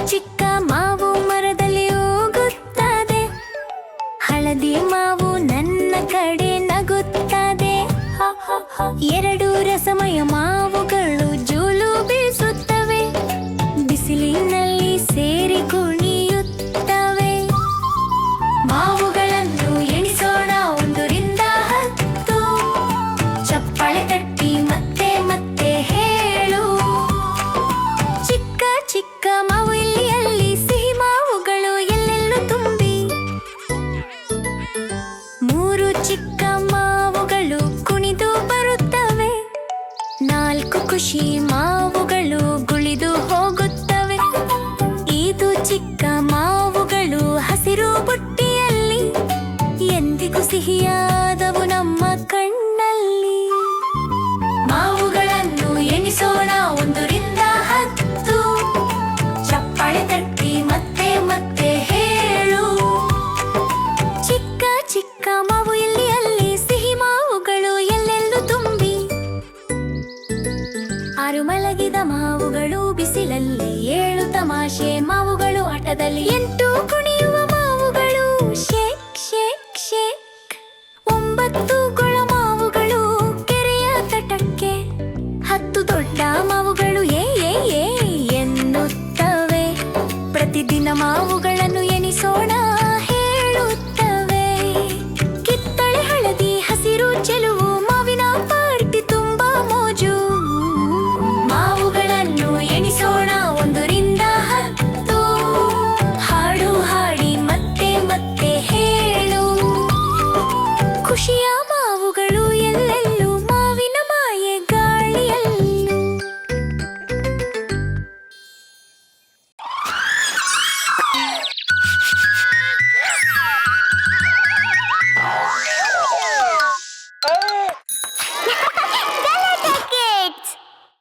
ಚಿಕ್ಕ ಮಾವು ಮರದಲ್ಲಿ ಹೋಗುತ್ತದೆ, ಹಳದಿ ಮಾವು ನನ್ನ ಕಡೆ ನಗುತ್ತದೆ. ಎರಡು ರಸಮಯ ಮಾವುಗಳು ಜೋಲು ಬೀಸುತ್ತವೆ, ಬಿಸಿಲಿನಲ್ಲಿ ಸೇರಿ ಕುಣಿಯುತ್ತವೆ. ಮಾವುಗಳನ್ನು ಎಣಿಸೋಣ 1ರಿಂದ 10, ಚಪ್ಪಾಳೆ ತಟ್ಟಿ ಮತ್ತೆ ಮತ್ತೆ ಹೇಳು. ಚಿಕ್ಕ ಚಿಕ್ಕ ಮಾವು ಇಲ್ಲಿ ಅಲ್ಲಿ, ಸಿಹಿ ಮಾವುಗಳು ಎಲ್ಲೆಲ್ಲೂ ತುಂಬಿ. 3 ಚಿಕ್ಕ ಮಾವುಗಳು ಕುಣಿದು ಬರುತ್ತವೆ, 4 ಖುಷಿ ಮಾವುಗಳು ಗುಳಿದು ಹೋಗುತ್ತವೆ. 5 ಚಿಕ್ಕ ಮಾವುಗಳು ಹಸಿರು ಬುಟ್ಟಿಯಲ್ಲಿ, ಎಂದಿಗೂ ಸಿಹಿಯಾದವು ನಮ್ಮ ಕಣ್ಣಲ್ಲಿ. ಮಾವುಗಳನ್ನು ಎಣಿಸೋಣ 1ರಿಂದ 10, ಚಪ್ಪಾಳೆ ತಟ್ಟಿ ಮತ್ತೆ ಮತ್ತೆ ಹೇಳು. ಚಿಕ್ಕ ಚಿಕ್ಕ ಮಾವು ಇಲ್ಲಿ ಅಲ್ಲಿ, ಸಿಹಿ ಮಾವುಗಳು ಎಲ್ಲೆಲ್ಲೂ ತುಂಬಿ. 6 ಮಲಗಿದ ಮಾವುಗಳು ಬಿಸಿಲಲ್ಲಿ, 7 ತಮಾಷೆ ಮಾವುಗಳು ಆಟದಲ್ಲಿ, 8 ಕುಣಿಯುವ ಮಾವುಗಳು ಶೇಕ್ ಶೇಕ್ ಶೇಕ್. 9 ಗೊಳ ಮಾವುಗಳು ಕೆರೆಯ ತಟಕ್ಕೆ, 10 ದೊಡ್ಡ ಮಾವುಗಳು ಏ ಏ ಏ ಎನ್ನುತ್ತವೆ. ಪ್ರತಿದಿನ ಮಾವುಗಳನ್ನು ಎಣಿಸೋಣ ಹೇಳುತ್ತವೆ. ಕಿತ್ತಳೆ ಹಳದಿ ಹಸಿರು ಚೆಲುವು, ಮಾವಿನ ಪಾರ್ಟಿ ತುಂಬಾ ಮೋಜು. ಮಾವುಗಳನ್ನು ಎಣಿಸೋಣ 1ರಿಂದ 10, ಹಾಡು ಹಾಡಿ ಮತ್ತೆ ಮತ್ತೆ ಹೇಳು. ಖುಷಿಯ ಮಾವುಗಳು ಎಲ್ಲೆಲ್ಲೂ, ಮಾವಿನ ಮಾಯೆ ಗಾಳಿಯಲ್ಲೂ.